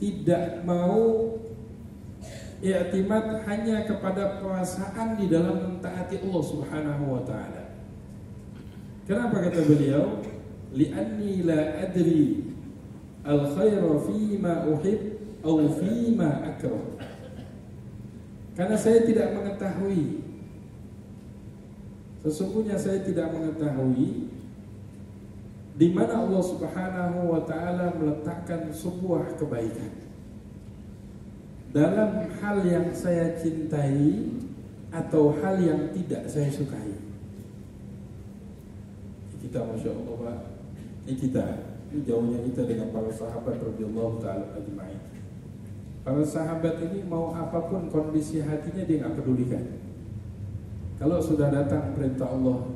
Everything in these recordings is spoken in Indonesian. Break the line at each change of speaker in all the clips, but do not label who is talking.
tidak mau i'timad hanya kepada perasaan di dalam mentaati Allah Subhanahu wa taala. Kenapa kata beliau? Li'anni la adri al-khaira fima uhib aw fima akrah. Karena saya tidak mengetahui, sesungguhnya saya tidak mengetahui di mana Allah Subhanahu wa taala meletakkan sebuah kebaikan dalam hal yang saya cintai atau hal yang tidak saya sukai. Kita Masya Allah Pak, ini jauhnya kita dengan para sahabat radhiyallahu ta'ala ajma'in. Para sahabat ini mau apapun kondisi hatinya dia gak pedulikan. Kalau sudah datang perintah Allah,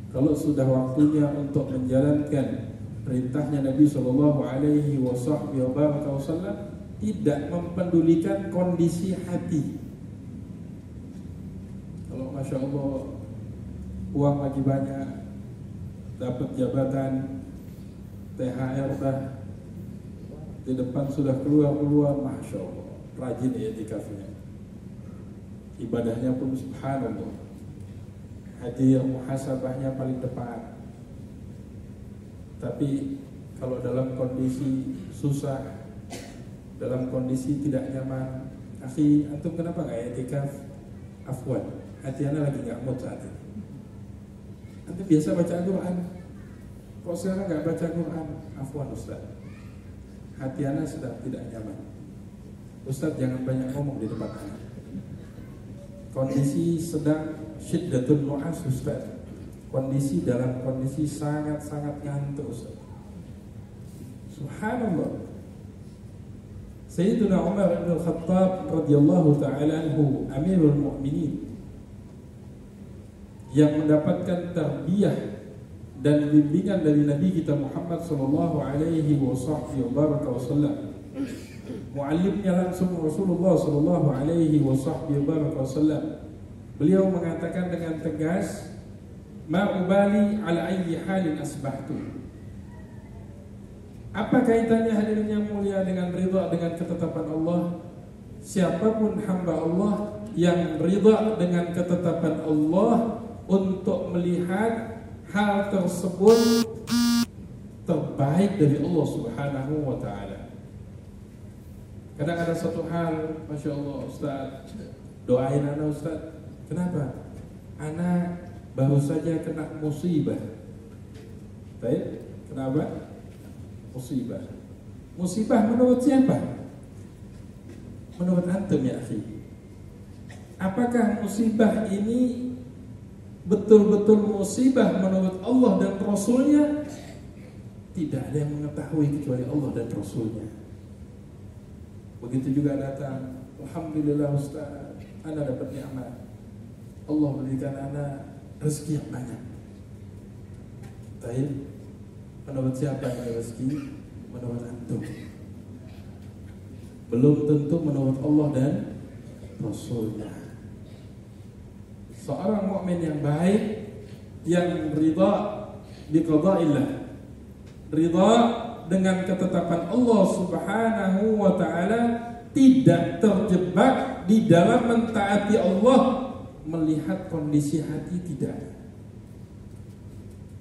kalau sudah waktunya untuk menjalankan perintahnya Nabi Sallallahu Alaihi Wasallam, tidak mempedulikan kondisi hati. Kalau Masya Allah uang lagi banyak, dapat jabatan, THR dah di depan sudah keluar, Masya Allah rajin i'tikafnya, ibadahnya pun subhanallah, hadir muhasabahnya paling depan. Tapi kalau dalam kondisi susah, dalam kondisi tidak nyaman, akhi antum kenapa gak i'tikaf? Afwan, hati anda lagi gak mood saat ini. Antum biasa baca Al-Quran, kok sekarang gak baca Quran? Afwan Ustaz, hati anda sedang tidak nyaman. Ustaz jangan banyak ngomong di depan anda. Kondisi sedang syiddatul nu'as Ustaz, kondisi dalam kondisi sangat-sangat ngantuk Ustaz. Subhanallah. Sayyiduna Umar bin Al-Khattab radhiyallahu ta'ala anhu, Amirul Mu'minin, yang mendapatkan tarbiyah dan bimbingan dari Nabi kita Muhammad sallallahu alaihi wasallam. Muallimnya langsung Rasulullah sallallahu alaihi wasallam. Beliau mengatakan dengan tegas, "Ma ubali ala ayyi halin asbahtu." Apa kaitannya hadirin yang mulia dengan ridha dengan ketetapan Allah? Siapapun hamba Allah yang ridha dengan ketetapan Allah untuk melihat hal tersebut terbaik dari Allah Subhanahu wa ta'ala. Kadang ada satu hal, Masya Allah Ustaz, doain anak Ustaz. Kenapa? Anak baru saja kena musibah. Baik, kenapa? Musibah. Musibah menurut siapa? Menurut antum ya akhi. Apakah musibah ini betul-betul musibah menurut Allah dan Rasulnya? Tidak ada yang mengetahui kecuali Allah dan Rasulnya. Begitu juga datang, alhamdulillah Ustaz, ana dapat nikmat, Allah berikan ana rezeki yang banyak. Baik, menurut siapa yang rezeki? Menurut antum. Belum tentu menurut Allah dan Rasulnya. Seorang mukmin yang baik, yang ridha bi qada'illah, ridha dengan ketetapan Allah Subhanahu wa ta'ala, tidak terjebak di dalam mentaati Allah melihat kondisi hati, tidak.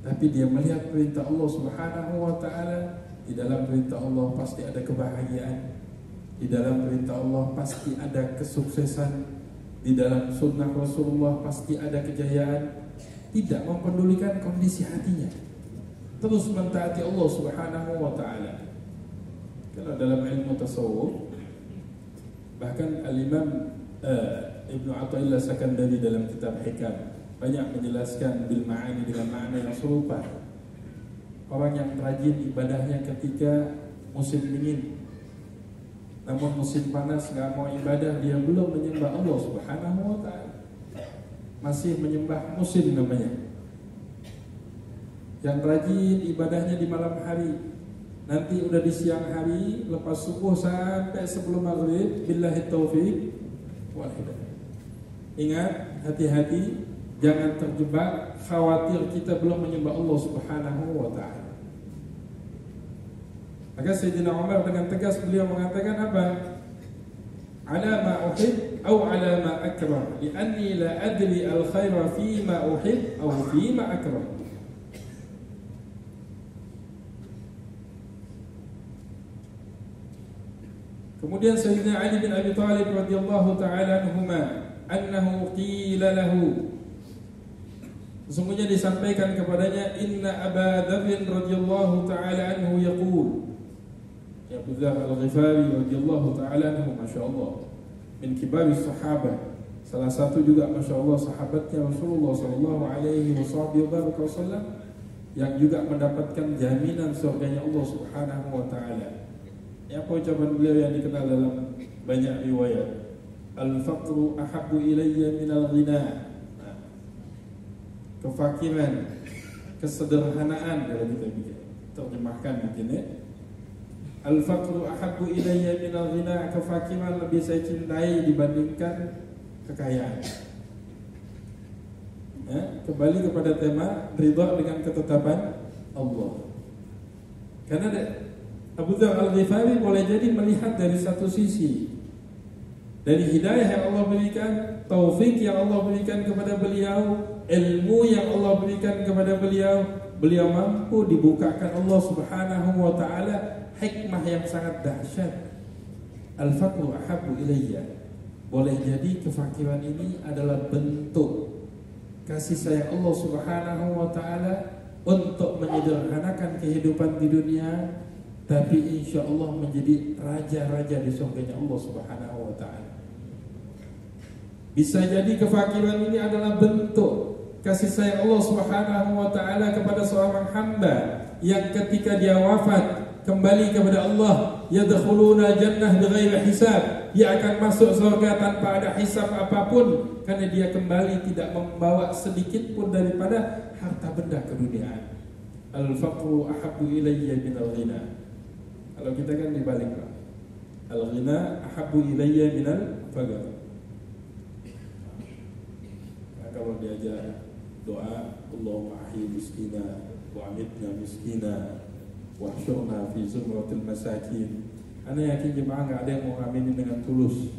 Tapi dia melihat perintah Allah Subhanahu wa ta'ala. Di dalam perintah Allah pasti ada kebahagiaan, di dalam perintah Allah pasti ada kesuksesan, di dalam sunnah Rasulullah pasti ada kejayaan. Tidak mempedulikan kondisi hatinya, terus mentaati Allah Subhanahu wa ta'ala. Kalau dalam ilmu tasawuf, bahkan Al-Imam Ibnu Athaillah Sakandari dalam kitab Hikam banyak menjelaskan bil ma'ani dengan makna yang serupa. Orang yang rajin ibadahnya ketika musim dingin, namun musim panas gak mau ibadah, dia belum menyembah Allah Subhanahu wa ta'ala, masih menyembah musim namanya. Yang rajin ibadahnya di malam hari, nanti udah di siang hari, lepas subuh sampai sebelum maghrib, billahi taufiq wal hidayah. Ingat, hati-hati, jangan terjebak khawatir kita belum menyembah Allah Subhanahu wa ta'ala. Maka Sayyidina Umar dengan tegas beliau mengatakan apa? Ala ma uhib atau ala ma akrah, li'anni la adri al-khaira fi ma uhib atau fi ma akrah. Kemudian Sayyidina Ali bin Abi Thalib radhiyallahu ta'ala anhuma annahu qila lahu, sesungguhnya disampaikan kepadanya, inna Aba Dzar radhiyallahu ta'ala anhu yaqul, ya Abu Dzar Al-Ghifari radhiyallahu ta'ala anhu, masyaallah, min kibaris sahabah, salah satu juga masyaallah sahabatnya Rasulullah sallallahu alaihi wasallam yang juga mendapatkan jaminan surganya Allah Subhanahu wa taala. Ya, apa ucapan beliau yang dikenal dalam banyak riwayat? Al-faqru ahabbu ilayya minal ghina. Kefakiran, kesederhanaan kalau kita terjemahkan mungkin ya. Al-faqru ahabbu ilayya minal ghina, kefakiran lebih saya cintai dibandingkan kekayaan. Ya, kembali kepada tema ridha dengan ketetapan Allah. Karena Abu Dzar Al-Ghifari boleh jadi melihat dari satu sisi, dari hidayah yang Allah berikan, taufik yang Allah berikan kepada beliau, ilmu yang Allah berikan kepada beliau, beliau mampu dibukakan Allah Subhanahu wa taala hikmah yang sangat dahsyat. Al-faqru ahabbu ilayya, boleh jadi kefakiran ini adalah bentuk kasih sayang Allah Subhanahu wa taala untuk menyederhanakan kehidupan di dunia, tapi insya Allah menjadi raja-raja di surganya Allah Subhanahu wa ta'ala. Bisa jadi kefakiran ini adalah bentuk kasih sayang Allah Subhanahu wa ta'ala kepada seorang hamba yang ketika dia wafat kembali kepada Allah, yadkhuluna jannah bighairi hisab, dia akan masuk surga tanpa ada hisab apapun, karena dia kembali tidak membawa sedikit pun daripada harta benda keduniaan. Al-faqru ahabbu ilayya minal ghina. Kalau kita kan dibalik lah, al-ghina ahabbu ilayya minal faqr. Nah, kalau diajar doa, Allahumma ahyi miskina wa amitna miskina wa ahsyurna fi zumratil masakin, ana yakin jemaah enggak ada yang mau aminin dengan tulus.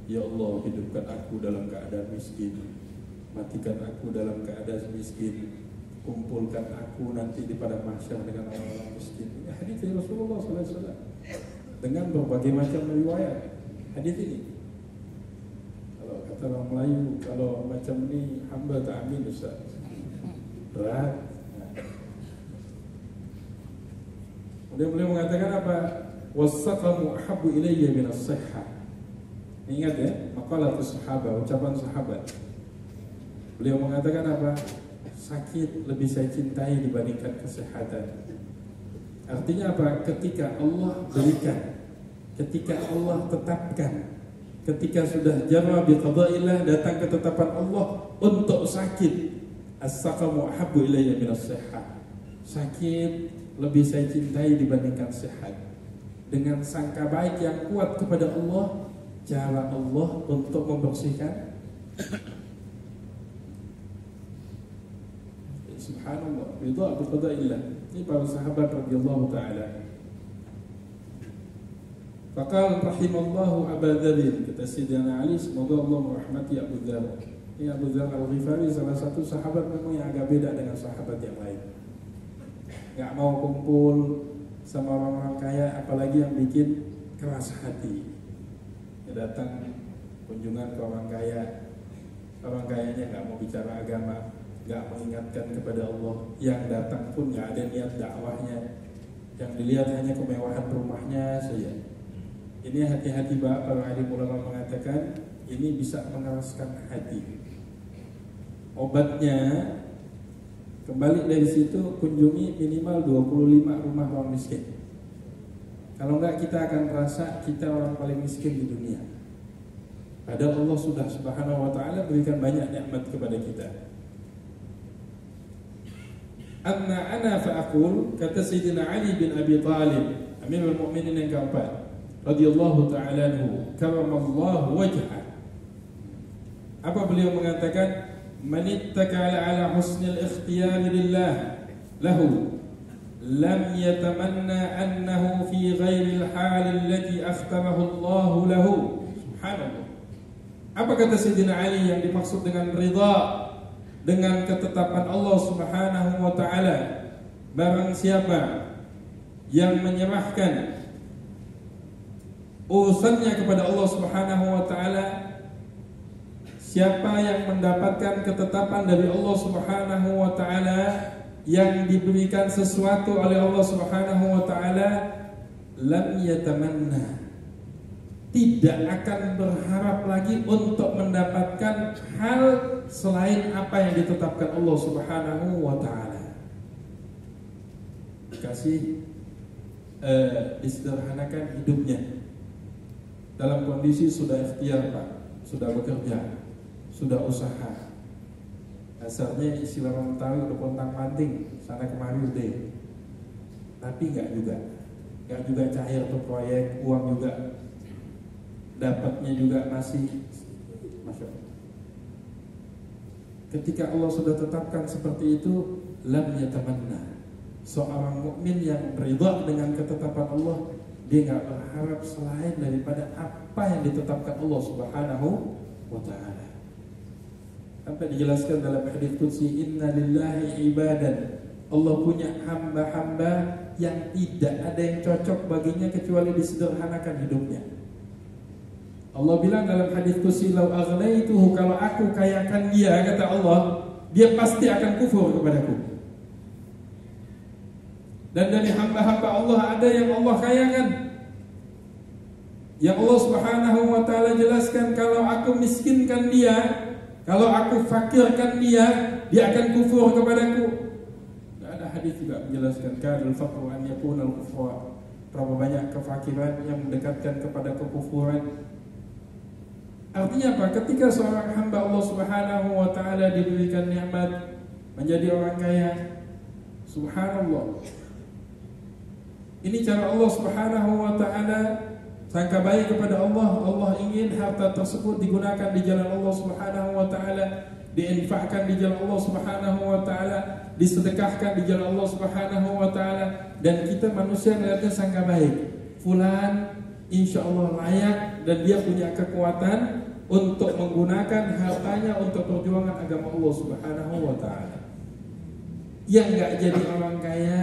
Ya Allah, hidupkan aku dalam keadaan miskin, matikan aku dalam keadaan miskin, kumpulkan aku nanti di padang mahsyar dengan orang-orang miskin. Ini hadis dari Rasulullah SAW dengan berbagai macam riwayat hadis ini. Kalau kata orang Melayu, kalau macam ini hamba tak amin Ustaz, berat. Kemudian beliau mengatakan apa? Was-saqamu ahabbu ilayya min as-sihhah. Ingat ya, maqalatus sahabat, ucapan sahabat. Beliau mengatakan apa? Sakit lebih saya cintai dibandingkan kesehatan. Artinya apa? Ketika Allah berikan, ketika Allah tetapkan, ketika sudah jarra bi qada'illah, datang ketetapan Allah untuk sakit, as-saqamu ahabbu ilayya min as-sihhah. Sakit lebih saya cintai dibandingkan sehat. Dengan sangka baik yang kuat kepada Allah, cara Allah untuk membersihkan. Subhanallah, ridha bi qada'illah. Ini para sahabat radhiyallahu taala. Faqala rahimallahu Aba Dzar, kata Sayyidina Ali, semoga Allah merahmati Abu Dzar. Ini Abu Dzar Al-Ghifari salah satu sahabat memang yang agak beda dengan sahabat yang lain. Enggak mau kumpul sama orang-orang kaya, apalagi yang bikin keras hati. Ya, datang kunjungan ke orang kaya, orang kayanya enggak mau bicara agama, enggak mengingatkan kepada Allah. Yang datang pun enggak ada niat dakwahnya, yang dilihat hanya kemewahan rumahnya saja. Ini hati-hati Pak, para alim ulama mengatakan ini bisa mengeraskan hati. Obatnya, kembali dari situ, kunjungi minimal 25 rumah orang miskin. Kalau enggak, kita akan merasa kita orang paling miskin di dunia, padahal Allah sudah Subhanahu wa ta'ala berikan banyak nikmat kepada kita. Amma ana fa'aqul, kata Sayyidina Ali bin Abi Thalib, Amirul Mukminin yang keempat, radhiyallahu ta'ala anhu, karamallahu wajhah. Apa beliau mengatakan? Man ittakala ala husnil ikhtiyar lillah lahu lam yatamanna anna kata Sayyidina Ali yang dimaksud dengan ridha, dengan ketetapan Allah Subhanahu wa taala? Barang siapa yang menyerahkan urusannya kepada Allah Subhanahu wa taala, siapa yang mendapatkan ketetapan dari Allah Subhanahu wa taala, yang diberikan sesuatu oleh Allah Subhanahu wa taala, lam yatamanna, tidak akan berharap lagi untuk mendapatkan hal selain apa yang ditetapkan Allah Subhanahu wa taala. Kasih disederhanakan hidupnya dalam kondisi sudah ikhtiar, Pak, sudah bekerja, sudah usaha. Dasarnya istilah orang tahu udah pontang-panting sana kemari udah. Tapi enggak juga cair tuh proyek, uang juga dapatnya juga masih, Masya Allah. Ketika Allah sudah tetapkan seperti itu, lam yatamanna. Seorang mukmin yang ridha dengan ketetapan Allah, dia enggak berharap selain daripada apa yang ditetapkan Allah Subhanahu wa taala. Sampai dijelaskan dalam hadis qudsi, inna lillahi ibadan, Allah punya hamba-hamba yang tidak ada yang cocok baginya kecuali disederhanakan hidupnya. Allah bilang dalam hadis qudsi, lau aghlaituhu, kalau aku kayakan dia, kata Allah, dia pasti akan kufur kepadaku. Dan dari hamba-hamba Allah ada yang Allah kayakan, yang Allah Subhanahu wa taala jelaskan, kalau aku miskinkan dia, kalau aku fakirkan dia akan kufur kepadaku. Tidak ada hadis juga menjelaskan kadal faqru an yakuna al-kufra. Berapa banyak kefakiran yang mendekatkan kepada kekufuran. Artinya apa? Ketika seorang hamba Allah Subhanahu wa taala diberikan nikmat menjadi orang kaya, subhanallah. Ini cara Allah Subhanahu wa taala, sangka baik kepada Allah. Allah ingin harta tersebut digunakan di jalan Allah Subhanahu wa taala, diinfakkan di jalan Allah Subhanahu wa taala, disedekahkan di jalan Allah Subhanahu wa taala, dan kita manusia melihatnya sangka baik. Fulan insyaallah layak dan dia punya kekuatan untuk menggunakan hartanya untuk perjuangan agama Allah Subhanahu wa taala. Yang enggak jadi orang kaya,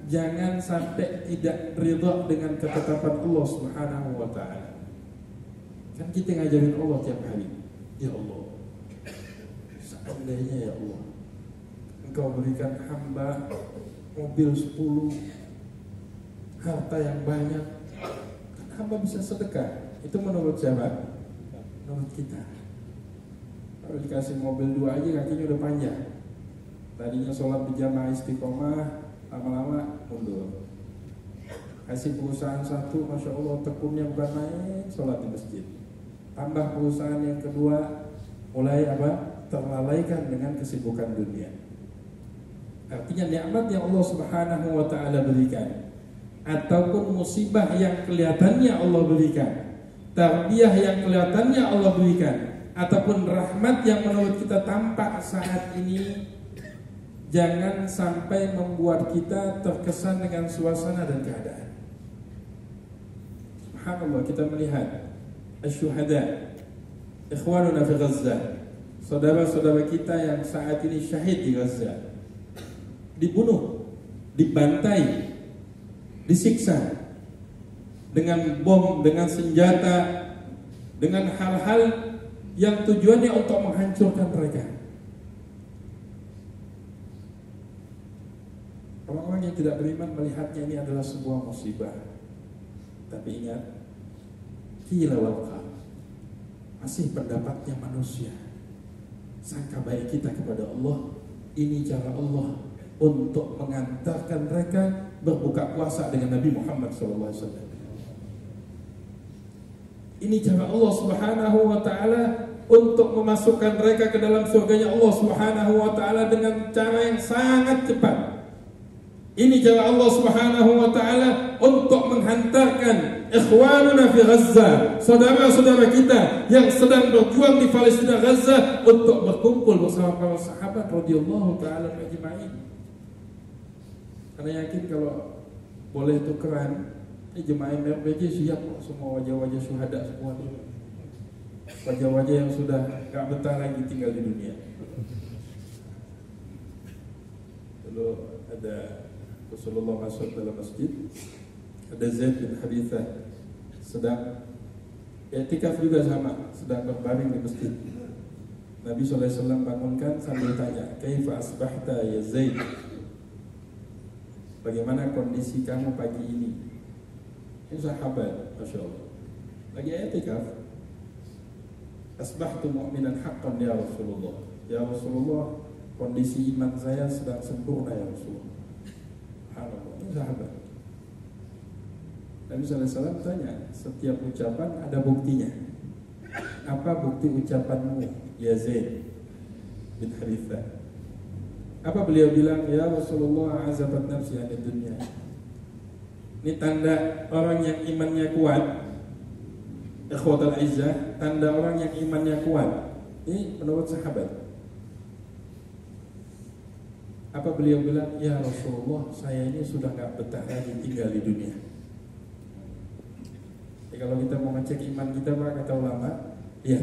jangan sampai tidak ridha dengan ketetapan Allah Subhanahu wa taala. Kan kita ngajarin Allah tiap hari, ya Allah, seandainya ya Allah Engkau berikan hamba mobil 10, harta yang banyak, kan hamba bisa sedekah. Itu menurut siapa? Menurut kita. Kalau dikasih mobil 2 aja kakinya udah panjang. Tadinya sholat berjamaah istiqomah, lama-lama mundur. Kasih perusahaan 1, Masya Allah tekunnya bukan main, sholat di masjid. Tambah perusahaan yang kedua, mulai apa? Terlalaikan dengan kesibukan dunia. Artinya nikmat yang Allah Subhanahu wa taala berikan, ataupun musibah yang kelihatannya Allah berikan, tarbiyah yang kelihatannya Allah berikan, ataupun rahmat yang menurut kita tampak saat ini, jangan sampai membuat kita terkesan dengan suasana dan keadaan. Subhanallah, kita melihat asyuhada, ikhwanuna fi Gaza, saudara-saudara kita yang saat ini syahid di Gaza, dibunuh, dibantai, disiksa dengan bom, dengan senjata, dengan hal-hal yang tujuannya untuk menghancurkan mereka. Orang-orang yang tidak beriman melihatnya ini adalah sebuah musibah. Tapi ingat, qila wal qal, masih pendapatnya manusia. Sangka baik kita kepada Allah, ini cara Allah untuk mengantarkan mereka berbuka puasa dengan Nabi Muhammad SAW. Ini cara Allah Subhanahu wa taala untuk memasukkan mereka ke dalam surganya Allah Subhanahu wa taala dengan cara yang sangat cepat. Ini cara Allah Subhanahu wa taala untuk menghantarkan ikhwanuna fi Gaza, saudara-saudara kita yang sedang berjuang di Palestina Gaza, untuk berkumpul bersama para sahabat radhiyallahu taala ajma'in. Karena yakin kalau boleh tukeran, jemaah MRPJ siap kok, semua wajah-wajah syuhada semua dulu. wajah-wajah yang sudah gak betah lagi tinggal di dunia. Dulu ada Rasulullah masuk dalam masjid, ada Zaid bin Harithah sedang i'tikaf juga sama, sedang berbaring di masjid. Nabi SAW bangunkan sambil tanya, "Kaifa asbahta ya Zaid?" Bagaimana kondisi kamu pagi ini? Ini sahabat, Masya Allah, lagi i'tikaf. Asbahtu mu'minan haqqan ya Rasulullah. Ya Rasulullah, kondisi iman saya sedang sempurna ya Rasulullah. Subhanallah, ini sahabat. Nabi SAW tanya, setiap ucapan ada buktinya. Apa bukti ucapanmu ya Zaid bin Harithah? Apa beliau bilang? Ya Rasulullah, azabat nafsi anid dunya. Ini tanda orang yang imannya kuat. Ikhwatal izzah, tanda orang yang imannya kuat. Ini menurut sahabat. Apa beliau bilang? Ya Rasulullah, saya ini sudah gak betah lagi tinggal di dunia. Kalau kita mau ngecek iman kita, Pak, kata ulama, ya,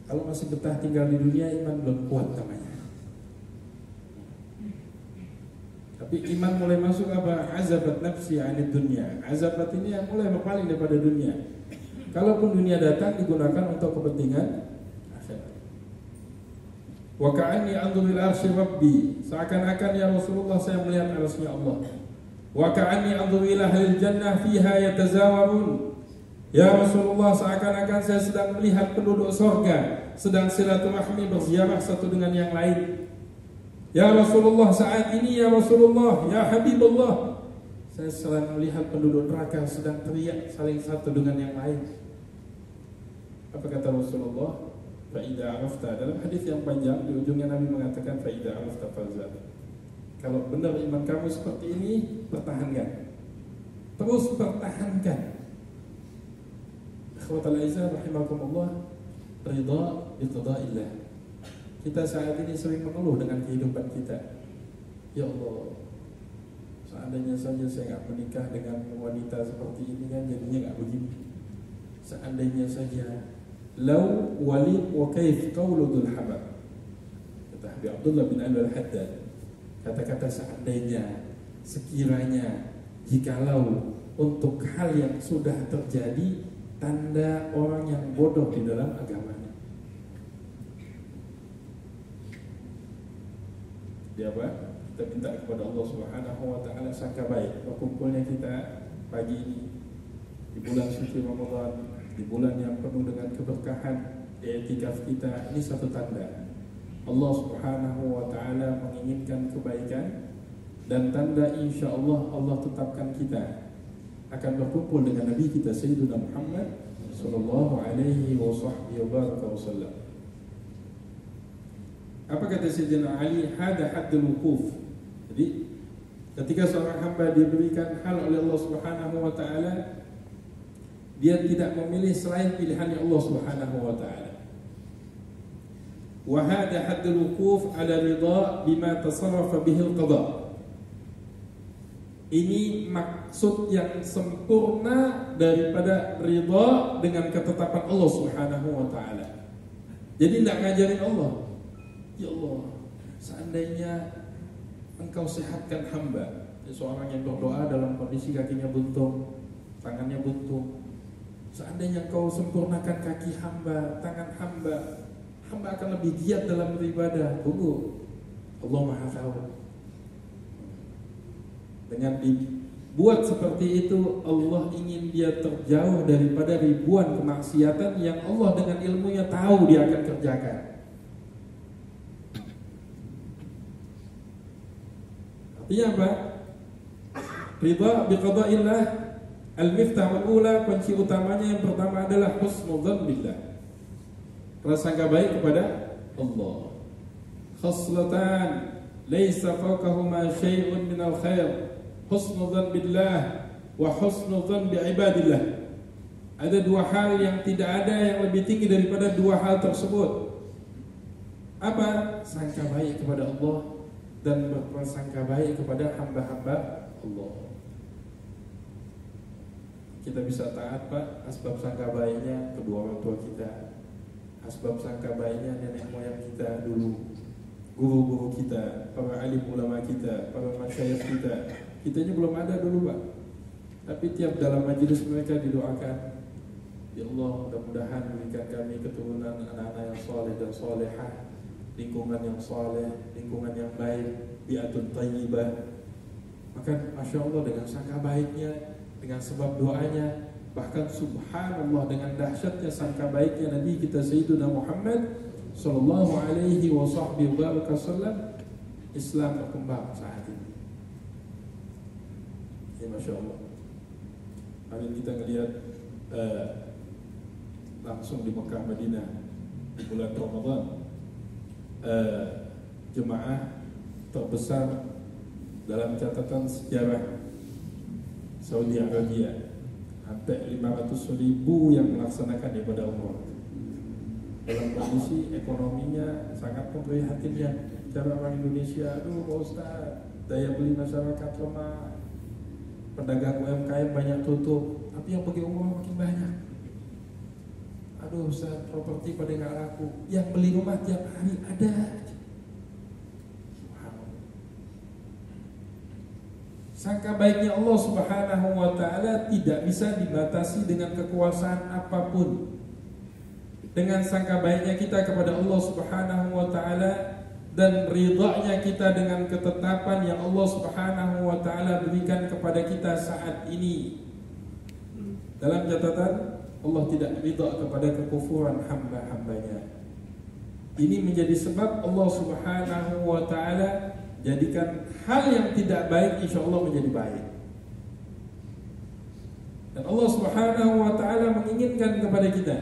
kalau masih betah tinggal di dunia, iman belum kuat namanya. Tapi iman mulai masuk apa? Azabat nafsi anid dunia. Azabat ini yang mulai berpaling daripada dunia. Kalaupun dunia datang, digunakan untuk kepentingan akhirat. Wa ka'anni anzuru ila arsy rabbi. Seakan-akan ya Rasulullah saya melihat arsy-Nya Allah. Wa ka'anni anzuru ila ahlil jannah fiha yatazawarun. Ya Rasulullah, seakan-akan saya sedang melihat penduduk surga sedang silaturahmi berziarah satu dengan yang lain. Ya Rasulullah, saat ini ya Rasulullah, ya Habibullah, saya sedang melihat penduduk neraka sedang teriak saling satu dengan yang lain. Apa kata Rasulullah? Fa'idha arafta. Dalam hadis yang panjang di ujungnya Nabi mengatakan fa'idha arafta fazal. Kalau benar iman kamu seperti ini, pertahankan. Terus pertahankan. Akhwatal aizah rahimakumullah, ridha bi qada'illah. Kita saat ini sering mengeluh dengan kehidupan kita. Ya Allah, seandainya saja saya enggak menikah dengan wanita seperti ini kan jadinya enggak begini. Seandainya saja, law wali wa kaif qawlu dzul habab. Kata Habib Abdullah bin Al-Haddad, kata-kata seandainya, sekiranya, jikalau, untuk hal yang sudah terjadi, tanda orang yang bodoh di dalam agamanya. Dia apa? Kita minta kepada Allah Subhanahu wa taala sangka baik berkumpulnya kita pagi ini di bulan suci Ramadan, di bulan yang penuh dengan keberkahan, i'tikaf kita. Ini satu tanda Allah Subhanahu wa taala menginginkan kebaikan, dan tanda insyaallah Allah tetapkan kita akan berkumpul dengan Nabi kita Sayyidina Muhammad sallallahu alaihi wasallam. Apa kata Sayyidina Ali? Hada haddul wukuf. Jadi ketika seorang hamba diberikan hal oleh Allah Subhanahu wa taala, dia tidak memilih selain pilihan Allah Subhanahu wa taala. Wa hada haddul wukuf ala ridha bima tasarrafa bihi al-qada. Ini maksud yang sempurna daripada ridha dengan ketetapan Allah Subhanahu wa taala. Jadi tidak ngajarin Allah, ya Allah, seandainya Engkau sehatkan hamba, seorang yang berdoa dalam kondisi kakinya buntung, tangannya buntung. Seandainya Engkau sempurnakan kaki hamba, tangan hamba, hamba akan lebih giat dalam beribadah. Tunggu, Allah Maha tahu. Dengan dibuat seperti itu, Allah ingin dia terjauh daripada ribuan kemaksiatan yang Allah dengan ilmunya tahu dia akan kerjakan. Artinya apa? Ridha biqada'illah, al-miftah al-ula, kunci utamanya yang pertama adalah husnudzan billah, prasangka baik kepada Allah. Khaslatan laisa fawqahuma syai'un minal khair, husnudzan billah wa husnudzan biibadillah. Ada dua hal yang tidak ada yang lebih tinggi daripada dua hal tersebut. Apa? Sangka baik kepada Allah dan berprasangka baik kepada hamba-hamba Allah. Kita bisa taat, Pak, asbab sangka baiknya kedua orang tua kita. Asbab sangka baiknya nenek moyang kita dulu, guru-guru kita, para alim ulama kita, para masyayikh kita. Kitanya belum ada dulu Pak, tapi tiap dalam majelis mereka didoakan, ya Allah mudah-mudahan berikan kami keturunan anak-anak yang soleh dan solehah, lingkungan yang soleh, lingkungan yang baik, bi'atun tayyibah. Maka Masya Allah dengan sangka baiknya, dengan sebab doanya, bahkan subhanallah dengan dahsyatnya sangka baiknya Nabi kita Sayyiduna Muhammad sallallahu alaihi wasallam, Islam berkembang saat ini. Ya Masya Allah. Hari kita ngelihat langsung di Mekah Madinah di bulan Ramadan, jemaah terbesar dalam catatan sejarah Saudi Arabia, hampir 500.000 yang melaksanakan ibadah umrah. Dalam kondisi ekonominya sangat memprihatinkan. Cara orang Indonesia, aduh Pak Ustaz, daya beli masyarakat lemah, pedagang UMKM banyak tutup, tapi yang pergi umrah makin banyak. Aduh Ustaz, properti pada nggak laku, yang beli rumah tiap hari ada. Sangka baiknya Allah Subhanahu wa ta'ala tidak bisa dibatasi dengan kekuasaan apapun. Dengan sangka baiknya kita kepada Allah Subhanahu wa ta'ala dan ridhanya kita dengan ketetapan yang Allah Subhanahu wa ta'ala berikan kepada kita saat ini. Dalam catatan, Allah tidak ridha kepada kekufuran hamba-hambanya. Ini menjadi sebab Allah Subhanahu wa ta'ala jadikan hal yang tidak baik insya Allah menjadi baik. Dan Allah Subhanahu wa ta'ala menginginkan kepada kita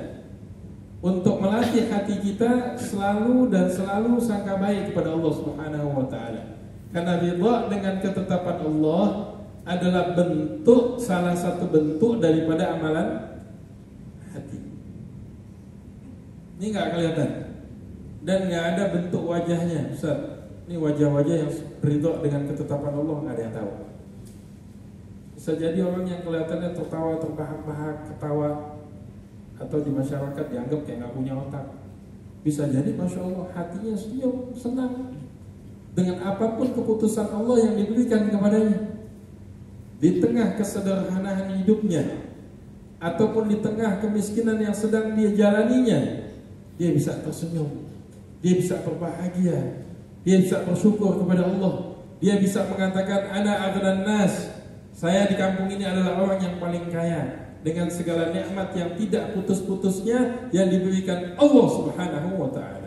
untuk melatih hati kita selalu dan selalu sangka baik kepada Allah Subhanahu wa ta'ala. Karena ridha dengan ketetapan Allah adalah bentuk, salah satu bentuk daripada amalan hati. Ini gak kelihatan dan gak ada bentuk wajahnya Ustaz. Ini wajah-wajah yang ridho dengan ketetapan Allah, nggak ada yang tahu. Bisa jadi orang yang kelihatannya tertawa, terbahak-bahak, ketawa, atau di masyarakat dianggap kayak nggak punya otak. Bisa jadi Masya Allah hatinya senyum, senang dengan apapun keputusan Allah yang diberikan kepadanya. Di tengah kesederhanaan hidupnya, ataupun di tengah kemiskinan yang sedang dia jalaninya, dia bisa tersenyum, dia bisa berbahagia, dia bisa bersyukur kepada Allah. Dia bisa mengatakan ana aghnan nas, saya di kampung ini adalah orang yang paling kaya, dengan segala nikmat yang tidak putus-putusnya yang diberikan Allah Subhanahu wa ta'ala.